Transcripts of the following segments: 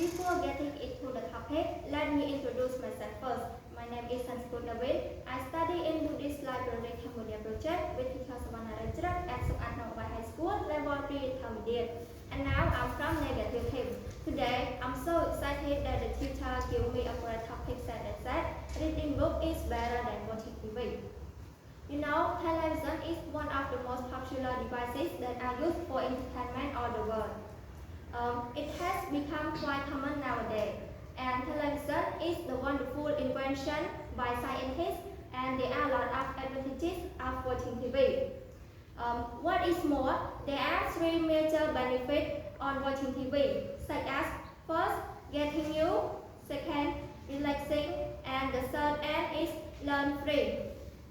Before getting into the topic, let me introduce myself first. My name is David. I study in Buddhist Library Cambodia project with Channel Sovanareth Chroek at Sovanareth High School, level 3 intermediate. And now I'm from negative him. Today, I'm so excited that the tutor gave me a great topic that reading book is better than watching TV. You know, television is one of the most popular devices that are used for entertainment all the world. It has become quite common nowadays, and television is the wonderful invention by scientists, and there are a lot of advantages of watching TV. What is more, there are three major benefits on watching TV, such as first, getting new, second, relaxing, and the third end is learn free.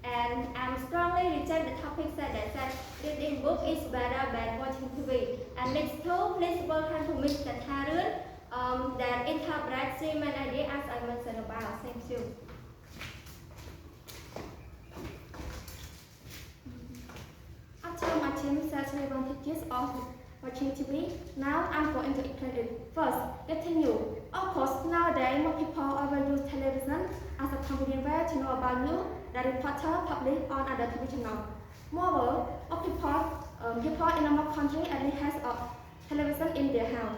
And I'm strongly reject the topic that reading book is better than watching TV. And next two, please welcome to Mr. Tarun that interprets three main ideas as I mentioned about. Thank you. After mentioning several advantages of watching TV, now I'm going to explain it. First, getting new. Of course, nowadays most people always use television as a convenient way to know about news that reporter publish on other TV channels. Moreover, people in our country at least has a television in their house.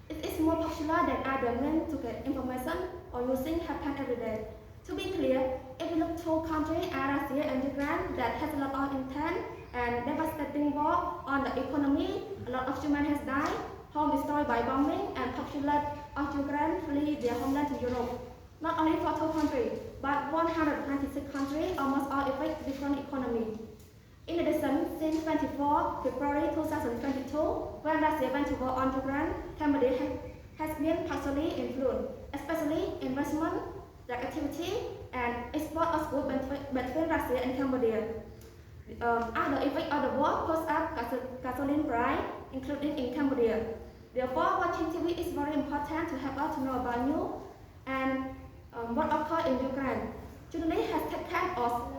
It is more popular than other means to get information or using happen every day. To be clear, if we look to countries are Russia and Ukraine that has a lot of intense and devastating war on the economy, a lot of human has died, home destroyed by bombing, and population of Ukraine flee their homeland to Europe. Not only for two countries, but 196 countries, almost all affect different economy. In addition, since 24 February 2022, when Russia went to war on Ukraine, Cambodia has been partially influenced, especially investment, drug activity, and export of goods between Russia and Cambodia. Other effects of the war pushed up gasoline price, including in Cambodia. Therefore, watching TV is very important to help us to know about news and what occurred in Ukraine. Journalists have taken of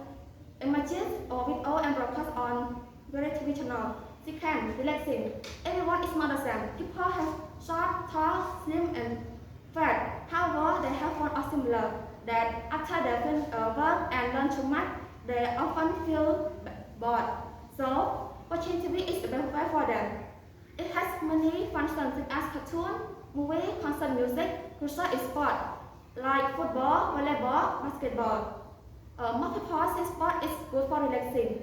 images or video and broadcast on various TV channels. Second, relaxing. Everyone is not the same. People have short, tall, slim, and fat. However, they have one or similar that after they work and learn too much, they often feel bored. So, watching TV is the best way for them. It has many functions such as cartoon, movie, concert music, crucial is sport, like football, volleyball, basketball. Most people say sport is good for relaxing,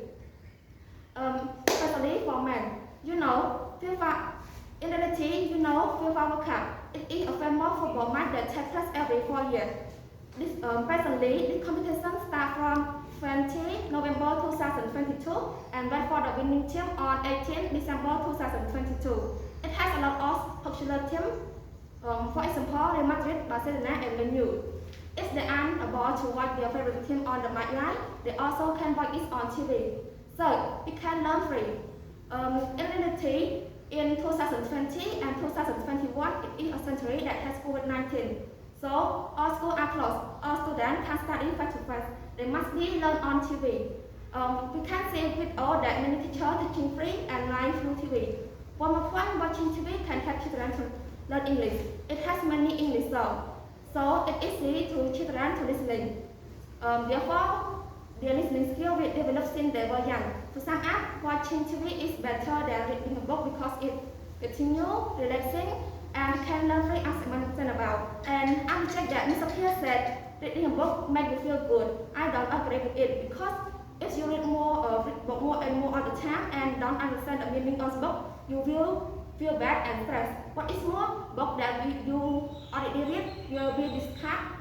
especially for men. FIFA, in reality, FIFA World Cup. It is a famous football match that takes place every 4 years. Presently, this competition starts from 20 November 2022 and went for the winning team on 18 December 2022. It has a lot of popular teams, for example, Real Madrid, Barcelona, and Man U. If they aren't able to watch their favorite team on the match line, they also can watch it on TV. So, it can learn free. In reality, in 2020 and 2021, it is a century that has COVID-19. So, all schools are closed. All students can study face-to-face. They must be learned on TV. We can see with all that many teachers teaching free and live through TV. One more point, watching TV can help children to learn English. It has many English songs, so it's easy to children to listening. Therefore, their listening skill will develop since they were young. To sum up, watching TV is better than reading a book because it continues, relaxing, and can learn free as I mentioned about. And I'm checked that Mr. Pierce said reading a book makes you feel good. I don't agree with it because if you read more and more all the time and don't understand the meaning of the book, you will feel bad and stressed. What is more, book that you already read will be discarded.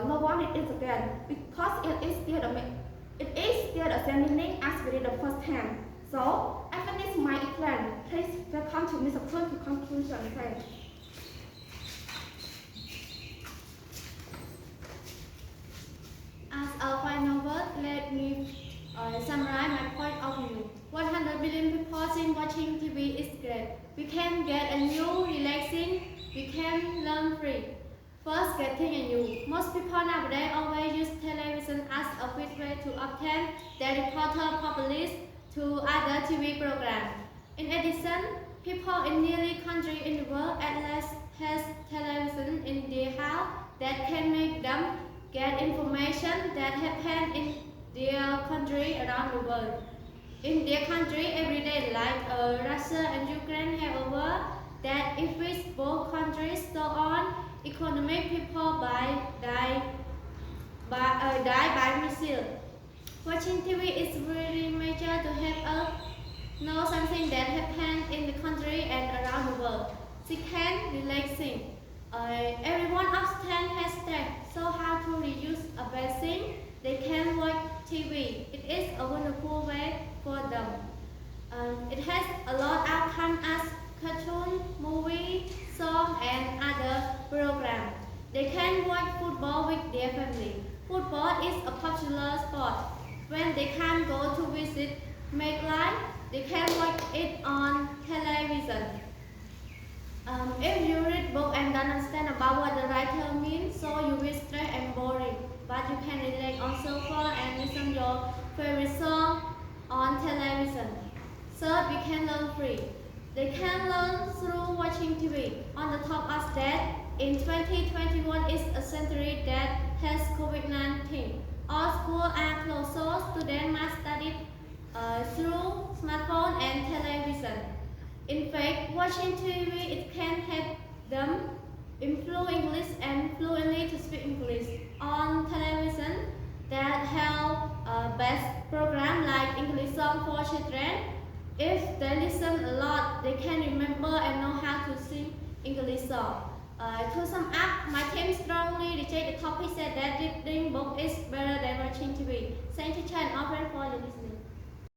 No one read it again because it is still the same meaning as we read the first time. So, I finish my plan. Please welcome to Mr. Chroek to conclusion. Thanks. As a final word, let me summarize my point of view. 100 billion people think watching TV is great. We can get a new, relaxing, we can learn free. First, getting a new. Most people nowadays always use television as a quick way to obtain their reporter publish to other TV programs. In addition, people in nearly countries in the world at least has television in their house that can make them get information that happen in their country around the world. In their country, every day, like Russia and Ukraine, however, that if both countries go on, economic people die by missile. Watching TV is very major to help us know something that happened in the country and around the world. Second, relaxing. Everyone understands hashtag, so how to reduce a bad thing. They can watch TV. It is a wonderful way for them. It has a lot of outcome as cartoon, movie, song, and other programs. They can watch football with their family. Football is a popular sport. When they can't go to visit make life, they can watch it on television. If you read book and don't understand about what the writer means, so you will stress and boring. But you can relax on sofa and listen your favorite song on television. Third, we can learn free. They can learn through watching TV. On the top of that, in 2021 is a century that has COVID-19. All schools are closed, so students must study through smartphone and television. In fact, watching TV it can help them improve English and fluently to speak English. On television, that help best program like English song for children. If they listen a lot, they can remember and know how to sing English song. To sum up, my team strongly reject the topic said that reading book is better than watching TV. Thank you, Chan, for your listening.